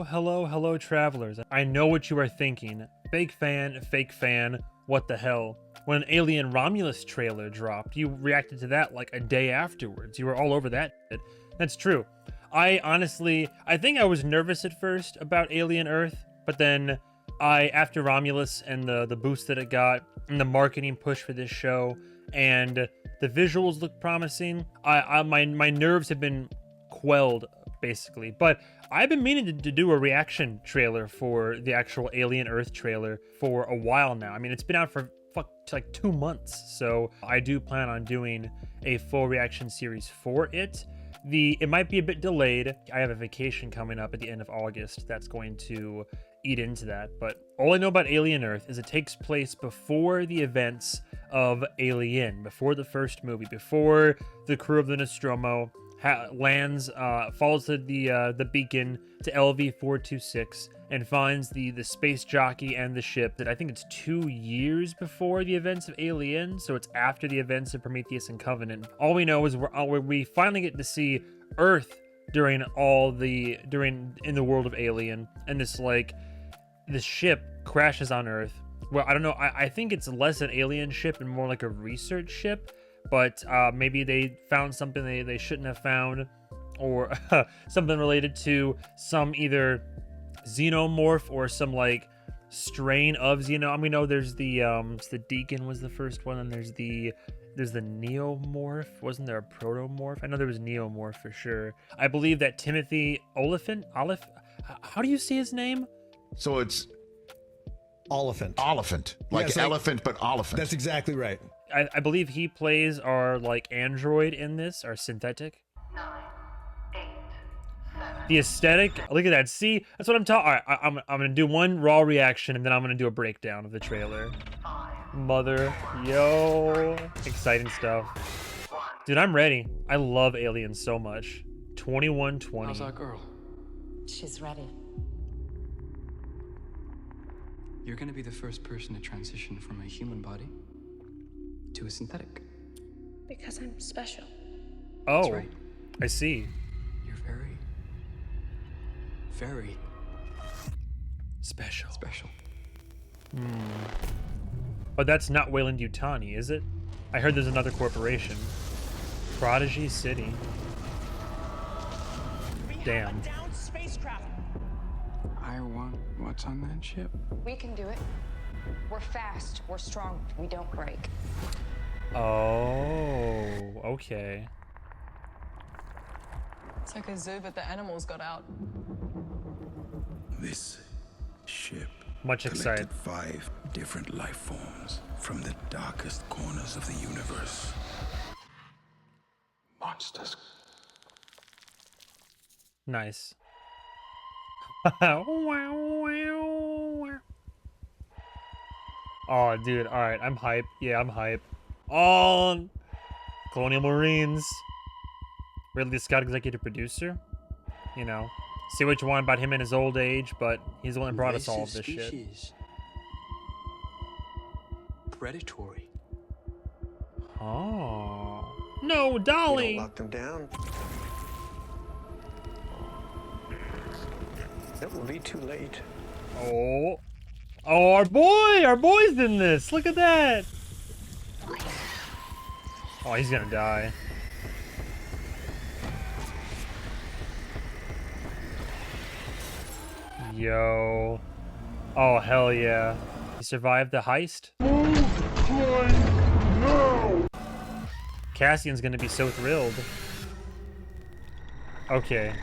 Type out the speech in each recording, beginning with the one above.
Hello, travelers. I know what you are thinking. Fake fan, what the hell? When an Alien Romulus trailer dropped, you reacted to that like a day afterwards. You were all over that shit. That's true. I think I was nervous at first about Alien Earth, but then after Romulus and the boost that it got, and the marketing push for this show, and the visuals look promising, my nerves have been quelled, basically. But I've been meaning to do a reaction trailer for the actual Alien Earth trailer for a while now. I mean, it's been out for like 2 months, so I do plan on doing a full reaction series for it. It might be a bit delayed. I have a vacation coming up at the end of August that's going to eat into that, but all I know about Alien Earth is it takes place before the events of Alien, before the first movie, before the crew of the Nostromo lands, follows the beacon to LV-426 and finds the space jockey and the ship. That I think it's 2 years before the events of Alien, so it's after the events of Prometheus and Covenant. All we know is we finally get to see Earth in the world of Alien, and this ship crashes on Earth. Well, I don't know. I think it's less an alien ship and more like a research ship, but maybe they found something they shouldn't have found, or something related to some either xenomorph or some like strain of xeno. I mean, we know there's the Deacon was the first one, and there's the neomorph. Wasn't there a protomorph? I know there was neomorph for sure. I believe that Timothy Oliphant, how do you say his name? So it's Oliphant. Like elephant, but Oliphant. That's exactly right. I believe he plays our like android in this, our synthetic. 9, 8, 7. The aesthetic, look at that. See, that's what I'm talking. All right, I'm gonna do one raw reaction, and then I'm gonna do a breakdown of the trailer. 5, Mother, yo, exciting stuff, dude. I'm ready. I love Aliens so much. 2120. How's that girl? She's ready. You're gonna be the first person to transition from a human body to a synthetic. Because I'm special. Oh, That's right. I see. You're very, very Special. But that's not Wayland Yutani, is it? I heard there's another corporation. Prodigy City. Damn. Down spacecraft. I want what's on that ship. We can do it. We're fast. We're strong. We don't break. Oh, okay. It's like a zoo, but the animals got out. This ship Much excited. collected 5 different life forms from the darkest corners of the universe. Monsters. Nice. Oh, dude. All right, I'm hype. Yeah, I'm hype. On Colonial Marines. Ridley Scott, executive producer. You know, say what you want about him in his old age, but he's the one that brought us all of this shit. Species. Predatory. Oh. No, We Dolly. don't lock them down. It will be too late. Oh. Oh, our boy's in this. Look at that. Oh, he's gonna die. Yo. Oh, hell yeah. He survived the heist? No. Cassian's gonna be so thrilled. Okay.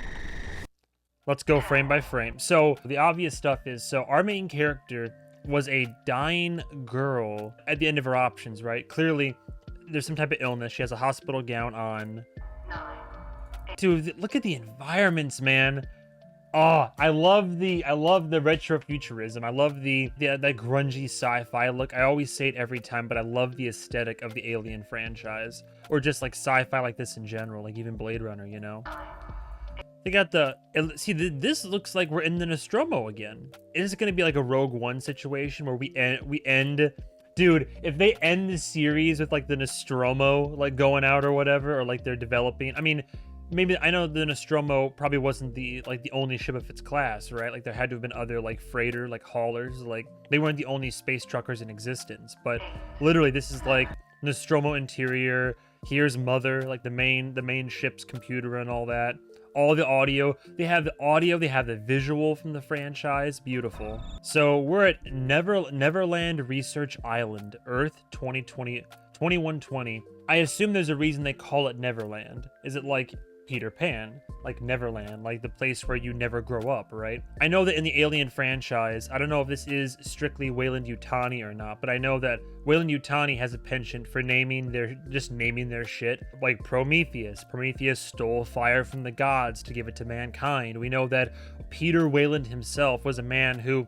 Let's go frame by frame. So the obvious stuff is, so our main character was a dying girl at the end of her options, right? Clearly, there's some type of illness. She has a hospital gown on. 9, Dude, look at the environments, man. Oh, I love the retrofuturism. I love that grungy sci-fi look. I always say it every time, but I love the aesthetic of the Alien franchise, or just like sci-fi like this in general, like even Blade Runner, you know. They got this looks like we're in the Nostromo again. Is it going to be like a Rogue One situation where we end, dude, if they end the series with like the Nostromo like going out or whatever, or like they're developing, I mean, maybe I know the Nostromo probably wasn't the only ship of its class, right? Like there had to have been other like freighter, like haulers, like they weren't the only space truckers in existence. But literally, this is like Nostromo interior. Here's Mother, like the main ship's computer and all that. All the audio. They have the audio. They have the visual from the franchise. Beautiful. So we're at Neverland Research Island, Earth 2120. I assume there's a reason they call it Neverland. Is it like Peter Pan, like Neverland, like the place where you never grow up, right? I know that in the Alien franchise, I don't know if this is strictly Weyland-Yutani or not, but I know that Weyland-Yutani has a penchant for naming their shit, like Prometheus. Prometheus stole fire from the gods to give it to mankind. We know that Peter Weyland himself was a man who,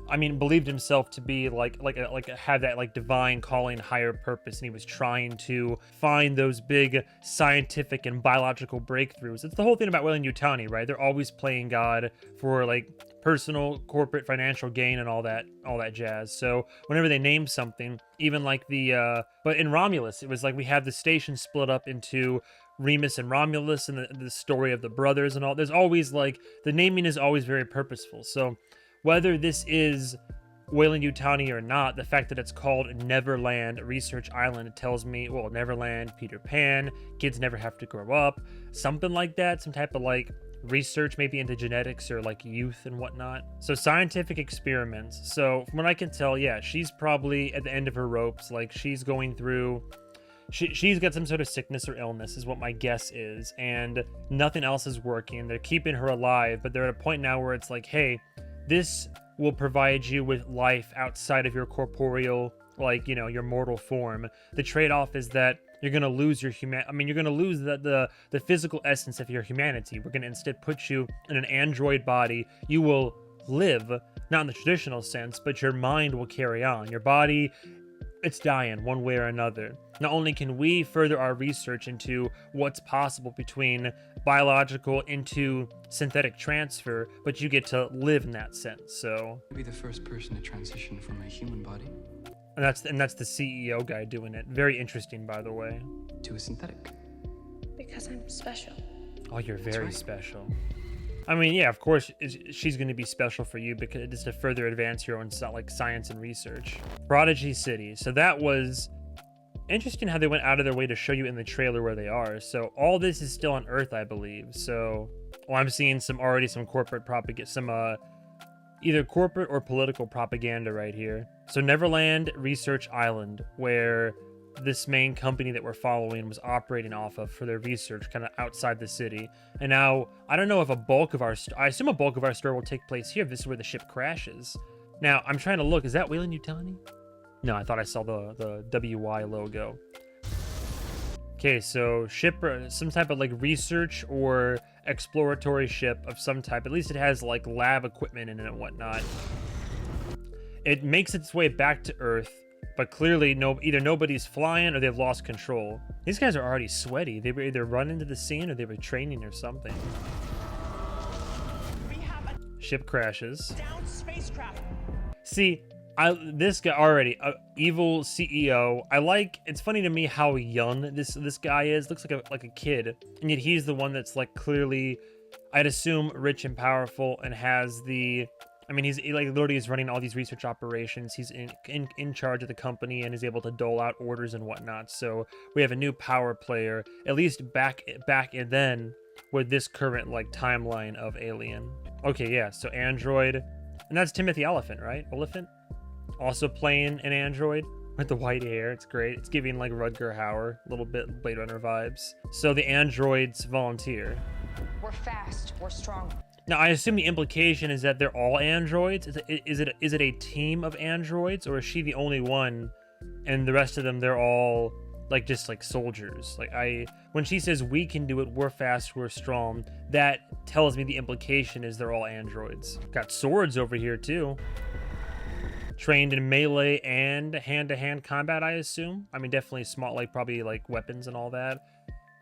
I mean, believed himself to be have that like divine calling, higher purpose, and he was trying to find those big scientific and biological breakthroughs. It's the whole thing about Weyland-Yutani, right? They're always playing God for like personal, corporate, financial gain and all that jazz. So whenever they name something, even like but in Romulus, it was like we have the station split up into Remus and Romulus and the story of the brothers and all. There's always like the naming is always very purposeful. So whether this is Weyland-Yutani or not, the fact that it's called Neverland Research Island, it tells me, well, Neverland, Peter Pan, kids never have to grow up, something like that, some type of like research maybe into genetics or like youth and whatnot. So scientific experiments. So from what I can tell, yeah, she's probably at the end of her ropes. Like she's going through, she's got some sort of sickness or illness is what my guess is, and nothing else is working. They're keeping her alive, but they're at a point now where it's like, hey, this will provide you with life outside of your corporeal, like, you know, your mortal form. The trade-off is that you're going to lose your you're going to lose the physical essence of your humanity. We're going to instead put you in an android body. You will live, not in the traditional sense, but your mind will carry on. Your body, it's dying one way or another. Not only can we further our research into what's possible between biological into synthetic transfer, but you get to live in that sense. So Be the first person to transition from a human body and that's the CEO guy doing it. Very interesting, by the way. to a synthetic. Because I'm special. Oh, you're very right. special. I mean, yeah, of course, she's going to be special for you because it is to further advance your own like science and research. Prodigy City. So that was interesting how they went out of their way to show you in the trailer where they are. So all this is still on Earth, I believe. So, well, I'm seeing some corporate propaganda, some either corporate or political propaganda right here. So Neverland Research Island, where this main company that we're following was operating off of for their research, kind of outside the city. And now I don't know if I assume a bulk of our story will take place here. This is where the ship crashes. Now I'm trying to look. Is that Weyland-Yutani? No, I thought I saw the WY logo. Okay, so ship, some type of like research or exploratory ship of some type. At least it has like lab equipment in it and whatnot. It makes its way back to Earth, but clearly either nobody's flying or they've lost control. These guys are already sweaty. They were either run into the scene or they were training or something. We have a Ship crashes. down spacecraft. See, this guy already, evil CEO. It's funny to me how young this guy is. Looks like a kid, and yet he's the one that's like clearly, I'd assume, rich and powerful and has the. I mean, he's like literally is running all these research operations. He's in charge of the company and is able to dole out orders and whatnot. So we have a new power player, at least back and then with this current like timeline of Alien. Okay, yeah. So Android, and that's Timothy Oliphant, right? Oliphant. Also playing an android with the white hair. It's great. It's giving like Rutger Hauer, a little bit Blade Runner vibes. So the androids volunteer. We're fast, we're strong. Now I assume the implication is that they're all androids. Is it a team of androids, or is she the only one, and the rest of them they're all like just like soldiers? Like when she says we can do it, we're fast, we're strong, that tells me the implication is they're all androids. Got swords over here too. Trained in melee and hand-to-hand combat, I assume. I mean, definitely small, like probably like weapons and all that.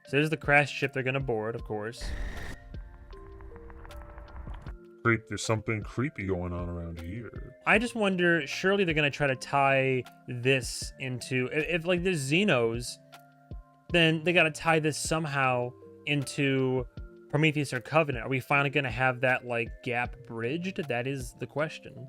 So there's the crashed ship they're gonna board, of course. There's something creepy going on around here. I just wonder, surely they're gonna try to tie this into, if like there's Xenos, then they gotta tie this somehow into Prometheus or Covenant? Are we finally going to have that like gap bridged? That is the question.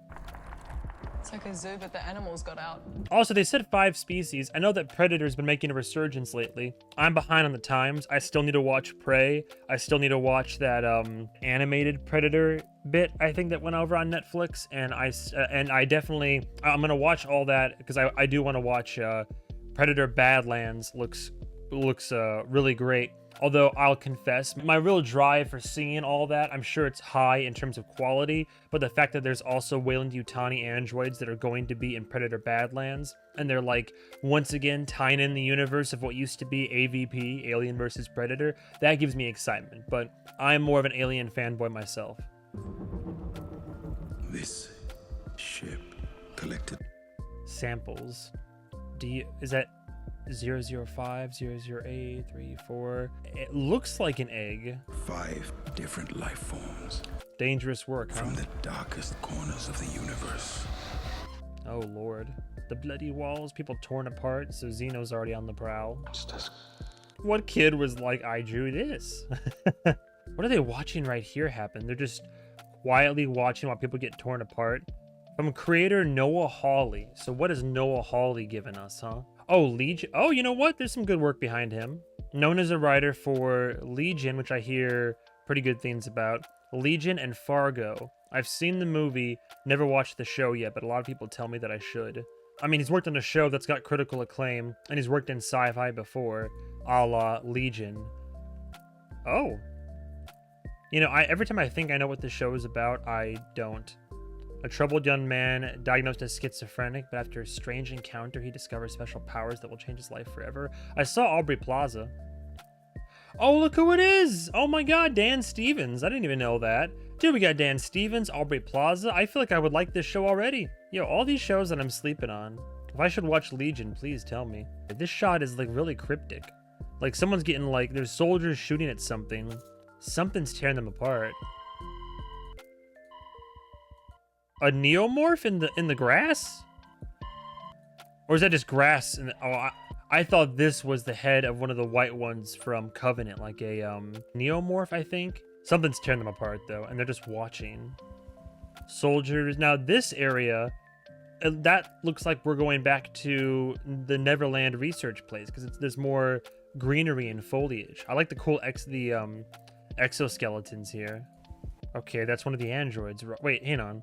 It's like a zoo, but the animals got out. Also, they said 5 species. I know that Predator's been making a resurgence lately. I'm behind on the times. I still need to watch Prey. I still need to watch that animated Predator bit, I think, that went over on Netflix. And I definitely, I'm gonna watch all that because I do want to watch Predator Badlands. Looks really great. Although I'll confess, my real drive for seeing all that, I'm sure it's high in terms of quality, but the fact that there's also Weyland-Yutani androids that are going to be in Predator Badlands, and they're like, once again, tying in the universe of what used to be AVP, Alien vs. Predator, that gives me excitement, but I'm more of an Alien fanboy myself. This ship collected Samples. Is that 005, 008, 34? It looks like an egg. 5 different life forms Dangerous work, huh? from the darkest corners of the universe. Oh lord. The bloody walls, people torn apart, so Xeno's already on the prowl. What kid was like, I drew this? What are they watching right here happen? They're just quietly watching while people get torn apart. From creator Noah Hawley. So what has Noah Hawley given us, huh? Oh, Legion. Oh, you know what? There's some good work behind him. Known as a writer for Legion, which I hear pretty good things about. Legion and Fargo. I've seen the movie, never watched the show yet, but a lot of people tell me that I should. I mean, he's worked on a show that's got critical acclaim, and he's worked in sci-fi before, a la Legion. Oh. You know, every time I think I know what the show is about, I don't. A troubled young man diagnosed as schizophrenic, but after a strange encounter, he discovers special powers that will change his life forever. I saw Aubrey Plaza. Oh, look who it is! Oh my god, Dan Stevens. I didn't even know that. Dude, we got Dan Stevens, Aubrey Plaza. I feel like I would like this show already. Yo, all these shows that I'm sleeping on. If I should watch Legion, please tell me. This shot is like really cryptic. Like someone's getting like, there's soldiers shooting at something. Something's tearing them apart. A neomorph in the grass? Or is that just grass? I thought this was the head of one of the white ones from Covenant, like a neomorph, I think. Something's tearing them apart though, and they're just watching. Soldiers. Now this area, that looks like we're going back to the Neverland research place because there's more greenery and foliage. I like the cool exoskeletons here. Okay, that's one of the androids. Wait, hang on.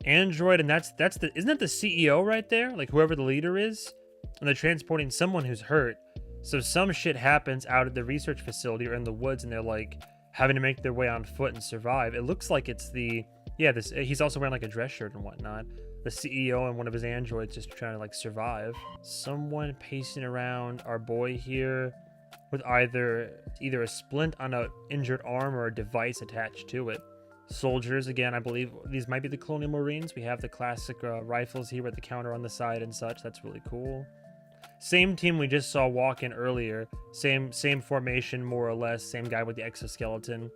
Android, and that's the, isn't that the CEO right there? Like whoever the leader is? And they're transporting someone who's hurt. So some shit happens out at the research facility or in the woods, and they're like having to make their way on foot and survive. It looks like it's the, yeah, this, he's also wearing like a dress shirt and whatnot. The CEO and one of his androids just trying to like survive. Someone pacing around our boy here with either a splint on an injured arm or a device attached to it. Soldiers, again, I believe these might be the Colonial Marines. We have the classic rifles here with the counter on the side and such. That's really cool. Same team we just saw walk in earlier. Same formation, more or less. Same guy with the exoskeleton.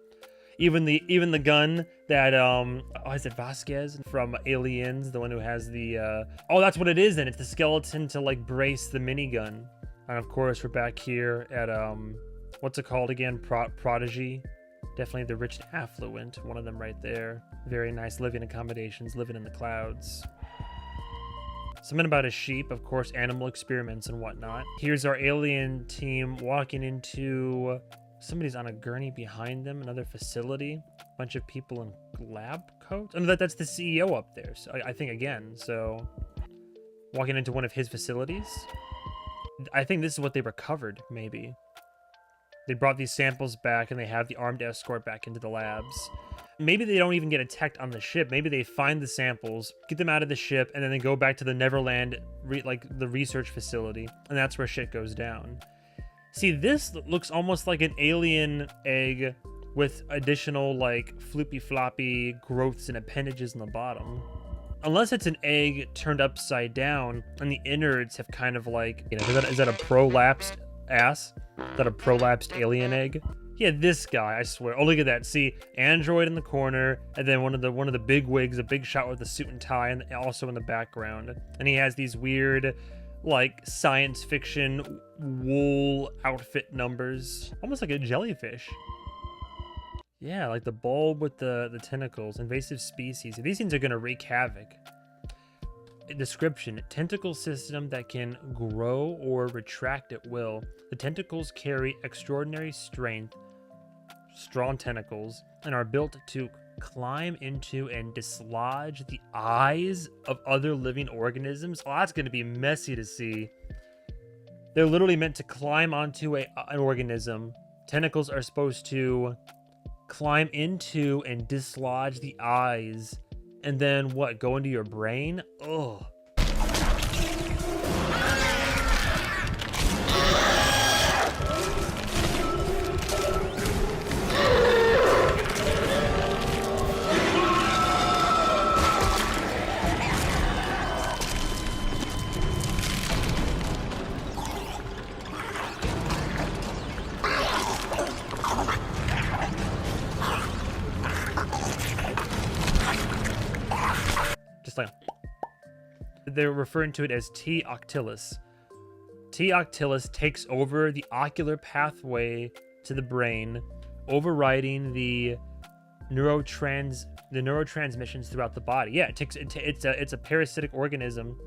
Even the gun that oh, is it Vasquez from Aliens, the one who has the oh, that's what it is then. It's the skeleton to like brace the minigun. And of course we're back here at what's it called again? Prodigy. Definitely the rich and affluent, one of them right there. Very nice living accommodations, living in the clouds. Something about a sheep, of course, animal experiments and whatnot. Here's our alien team walking into, somebody's on a gurney behind them, another facility. Bunch of people in lab coats. Oh, no, that's the CEO up there, so I think again, so walking into one of his facilities. I think this is what they recovered, maybe. They brought these samples back and they have the armed escort back into the labs. Maybe they don't even get attacked on the ship. Maybe they find the samples, get them out of the ship, and then they go back to the Neverland, the research facility, and that's where shit goes down. See, this looks almost like an alien egg with additional like floopy floppy growths and appendages in the bottom. Unless it's an egg turned upside down and the innards have kind of like, you know, is that a prolapsed ass? Is that a prolapsed alien egg? Yeah, this guy, I swear. Oh, look at that. See, android in the corner, and then one of the big wigs, a big shot with a suit and tie, and also in the background. And he has these weird like science fiction wool outfit numbers, almost like a jellyfish. Yeah, like the bulb with the tentacles, invasive species. These things are gonna wreak havoc. Description: tentacle system that can grow or retract at will. The tentacles carry extraordinary strength, strong tentacles, and are built to climb into and dislodge the eyes of other living organisms. Oh, that's gonna be messy to see. They're literally meant to climb onto an organism. Tentacles are supposed to climb into and dislodge the eyes, and then what, go into your brain? Ugh. They're referring to it as T. octilis. T. octilis takes over the ocular pathway to the brain, overriding the neurotransmissions throughout the body. Yeah, it's a parasitic organism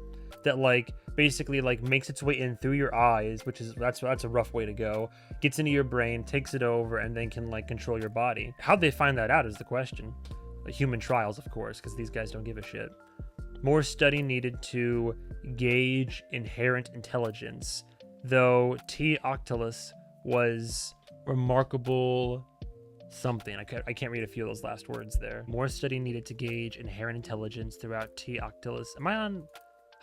that like basically like makes its way in through your eyes, which is that's a rough way to go. Gets into your brain, takes it over, and then can like control your body. How'd they find that out is the question. Human trials, of course, because these guys don't give a shit. More study needed to gauge inherent intelligence, though T. octilis was remarkable something. I can't read a few of those last words there. More study needed to gauge inherent intelligence throughout T. octilis. Am I on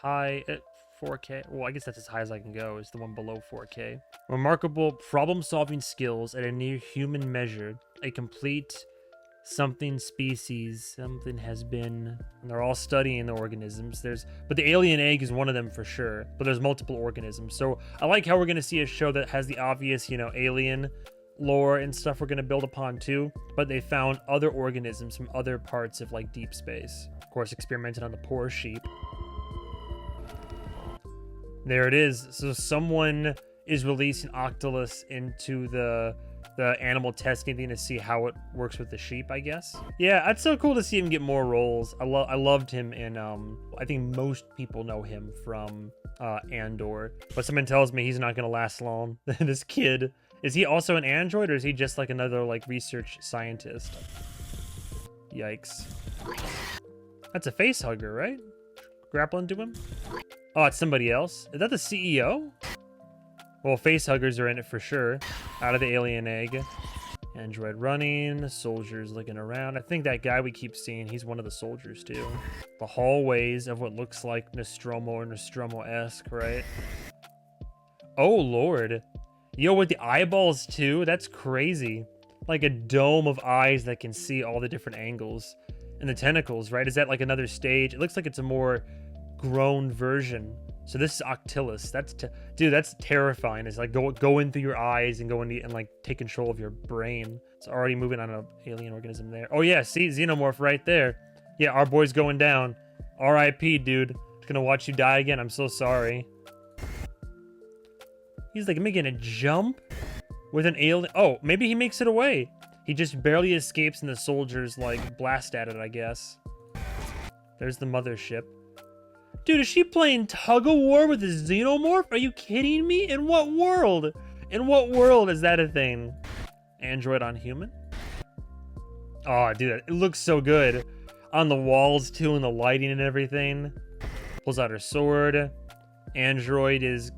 high at 4K? Well, I guess that's as high as I can go, is the one below 4K. Remarkable problem-solving skills at a near human measure. A complete something species, something has been, and they're all studying the organisms. But the alien egg is one of them for sure, but there's multiple organisms. So I like how we're going to see a show that has the obvious, you know, alien lore and stuff we're going to build upon too, but they found other organisms from other parts of like deep space. Of course, experimented on the poor sheep. There it is. So someone is releasing Octilus into the animal testing thing to see how it works with the sheep, I guess. Yeah, that's so cool to see him get more roles. I loved him in I think most people know him from Andor, but someone tells me he's not gonna last long. This kid, is he also an android, or is he just like another like research scientist? Yikes. That's a face hugger, right? Grappling to him. Oh, it's somebody else. Is that the CEO? Well, face huggers are in it for sure. Out of the alien egg. Android running. Soldiers looking around. I think that guy we keep seeing, he's one of the soldiers too. The hallways of what looks like Nostromo or Nostromo-esque, right? Oh, Lord. Yo, with the eyeballs too? That's crazy. Like a dome of eyes that can see all the different angles. And the tentacles, right? Is that like another stage? It looks like it's a more grown version. So this is Octilus. Dude, that's terrifying. It's like go in through your eyes and go in and like take control of your brain. It's already moving on an alien organism there. Oh yeah, see, Xenomorph right there. Yeah, our boy's going down. R.I.P. dude. Just gonna watch you die again. I'm so sorry. He's like making a jump with an alien. Oh, maybe he makes it away. He just barely escapes and the soldiers like blast at it, I guess. There's the mothership. Dude, is she playing tug-of-war with a xenomorph? Are you kidding me? In what world? In what world is that a thing? Android on human? Oh, dude, it looks so good. On the walls, too, and the lighting and everything. Pulls out her sword. Android is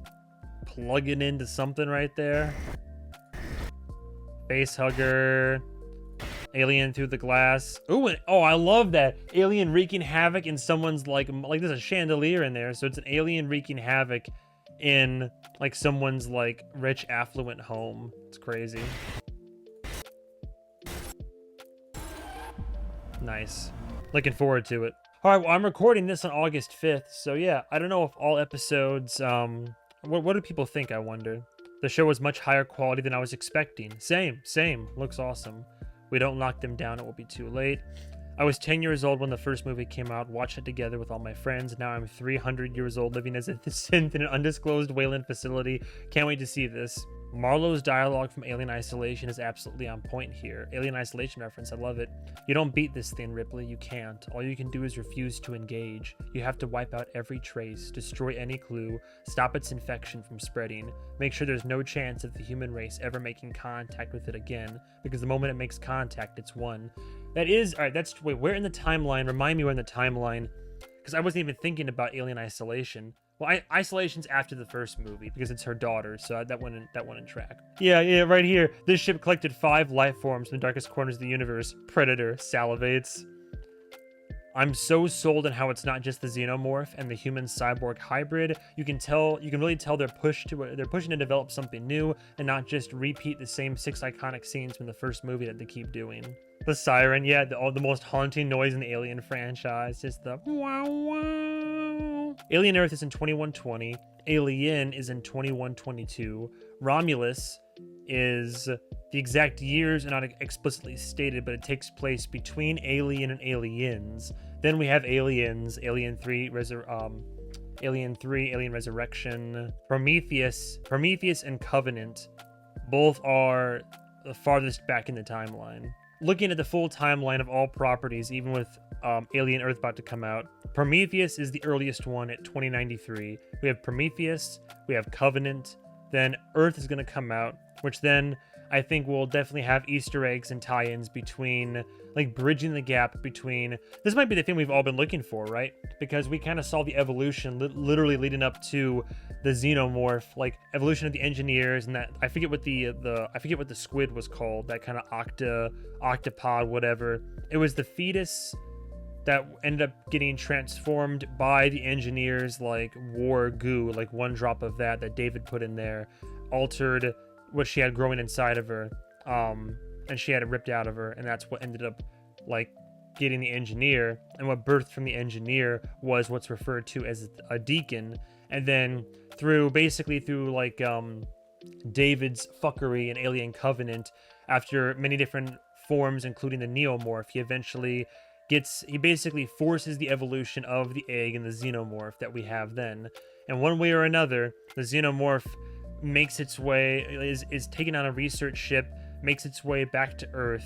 plugging into something right there. Face hugger. Alien through the glass. Ooh, oh, I love that. Alien wreaking havoc in someone's like there's a chandelier in there. So it's an alien wreaking havoc in like someone's like rich affluent home. It's crazy. Nice. Looking forward to it. All right, well, I'm recording this on August 5th. So yeah, I don't know if all episodes, what do people think, I wonder? The show was much higher quality than I was expecting. Same. Looks awesome. We don't knock them down, it will be too late. I was 10 years old when the first movie came out, watched it together with all my friends. Now I'm 300 years old living as a synth in an undisclosed Wayland facility. Can't wait to see this. Marlowe's dialogue from Alien Isolation is absolutely on point here. Alien Isolation reference, I love it. You don't beat this thing, Ripley, you can't. All you can do is refuse to engage. You have to wipe out every trace, destroy any clue, stop its infection from spreading, make sure there's no chance of the human race ever making contact with it again, because the moment it makes contact, it's won. That is, alright, wait, where in the timeline, remind me where in the timeline, because I wasn't even thinking about Alien Isolation. Well, Isolation's after the first movie because it's her daughter, so that wouldn't track. Yeah, right here. This ship collected 5 life forms from the darkest corners of the universe. Predator salivates. I'm so sold on how it's not just the xenomorph and the human cyborg hybrid. You can really tell they're pushing to develop something new and not just repeat the same 6 iconic scenes from the first movie that they keep doing. The siren, yeah, the most haunting noise in the Alien franchise, just the wow wow. Alien Earth is in 2120. Alien is in 2122. Romulus is the exact years are not explicitly stated, but it takes place between Alien and Aliens. Then we have Aliens, Alien 3, Alien Resurrection, Prometheus and Covenant. Both are the farthest back in the timeline. Looking at the full timeline of all properties, even with Alien Earth about to come out, Prometheus is the earliest one at 2093. We have Prometheus, we have Covenant, then Earth is going to come out, which then I think will definitely have Easter eggs and tie-ins between, like, bridging the gap between... This might be the thing we've all been looking for, right? Because we kind of saw the evolution literally leading up to the xenomorph, like evolution of the engineers, and that I forget what I forget what the squid was called, that kind of octopod, whatever. It was the fetus that ended up getting transformed by the engineers, like war goo, like one drop of that David put in there, altered what she had growing inside of her, and she had it ripped out of her, and that's what ended up like getting the engineer, and what birthed from the engineer was what's referred to as a deacon. And then through like David's fuckery in Alien Covenant, after many different forms including the neomorph, he basically forces the evolution of the egg and the xenomorph that we have then. And one way or another, the xenomorph makes its way, is taken on a research ship, makes its way back to Earth,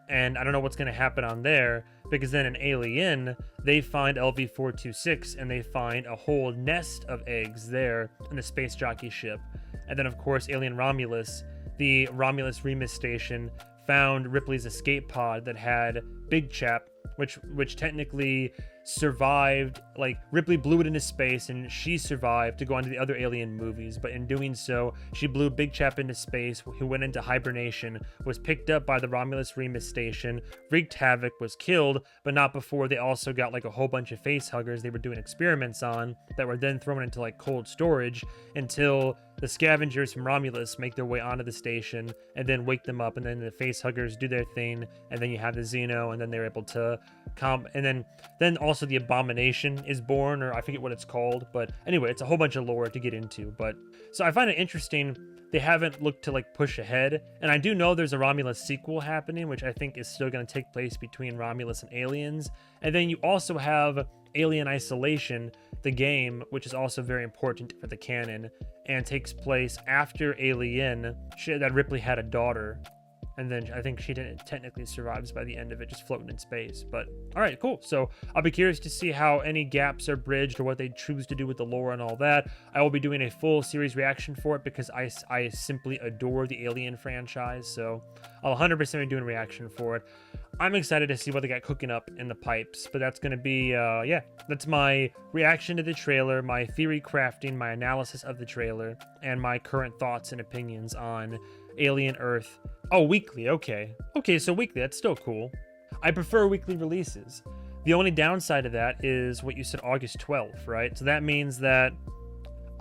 and I don't know what's going to happen on there, because then in Alien, they find LV-426, and they find a whole nest of eggs there in the space jockey ship. And then, of course, Alien Romulus, the Romulus Remus station, found Ripley's escape pod that had Big Chap, which technically survived. Like, Ripley blew it into space and she survived to go on to the other Alien movies, but in doing so she blew Big Chap into space, who went into hibernation, was picked up by the Romulus Remus station, wreaked havoc, was killed, but not before they also got like a whole bunch of face huggers they were doing experiments on that were then thrown into like cold storage until the scavengers from Romulus make their way onto the station and then wake them up, and then the face huggers do their thing, and then you have the Xeno, and then they're able to and then also the Abomination is born, or I forget what it's called, but anyway, it's a whole bunch of lore to get into. But so I find it interesting they haven't looked to like push ahead, and I do know there's a Romulus sequel happening, which I think is still going to take place between Romulus and Aliens. And then you also have Alien Isolation, the game, which is also very important for the canon and takes place after Alien. That Ripley had a daughter, and then I think she didn't technically survives by the end of it, just floating in space. But all right, cool. So I'll be curious to see how any gaps are bridged or what they choose to do with the lore and all that. I will be doing a full series reaction for it because I simply adore the Alien franchise. So I'll 100% be doing a reaction for it. I'm excited to see what they got cooking up in the pipes, but that's going to be, yeah, that's my reaction to the trailer, my theory crafting, my analysis of the trailer, and my current thoughts and opinions on Alien Earth. Oh, weekly, okay. Okay, so weekly, that's still cool. I prefer weekly releases. The only downside of that is what you said, August 12th, right? So that means that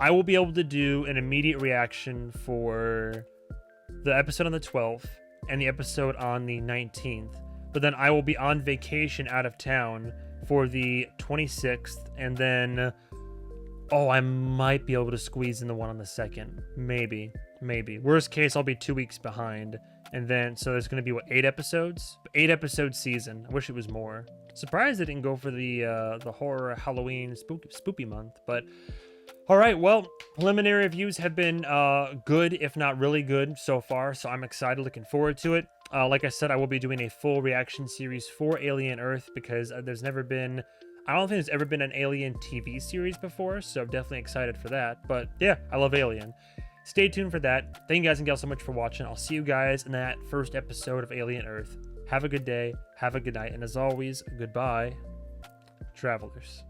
I will be able to do an immediate reaction for the episode on the 12th and the episode on the 19th. But then I will be on vacation out of town for the 26th, and then, oh, I might be able to squeeze in the one on the 2nd. Maybe. Worst case, I'll be 2 weeks behind, And then, so there's going to be, what, 8 episodes? 8-episode season. I wish it was more. Surprised they didn't go for the horror Halloween spoopy month. But, all right, well, preliminary reviews have been good, if not really good so far. So I'm excited, looking forward to it. Like I said, I will be doing a full reaction series for Alien Earth because there's never been... I don't think there's ever been an Alien TV series before, so I'm definitely excited for that. But yeah, I love Alien. Stay tuned for that. Thank you guys and gals so much for watching. I'll see you guys in that first episode of Alien Earth. Have a good day, have a good night, and as always, goodbye, travelers.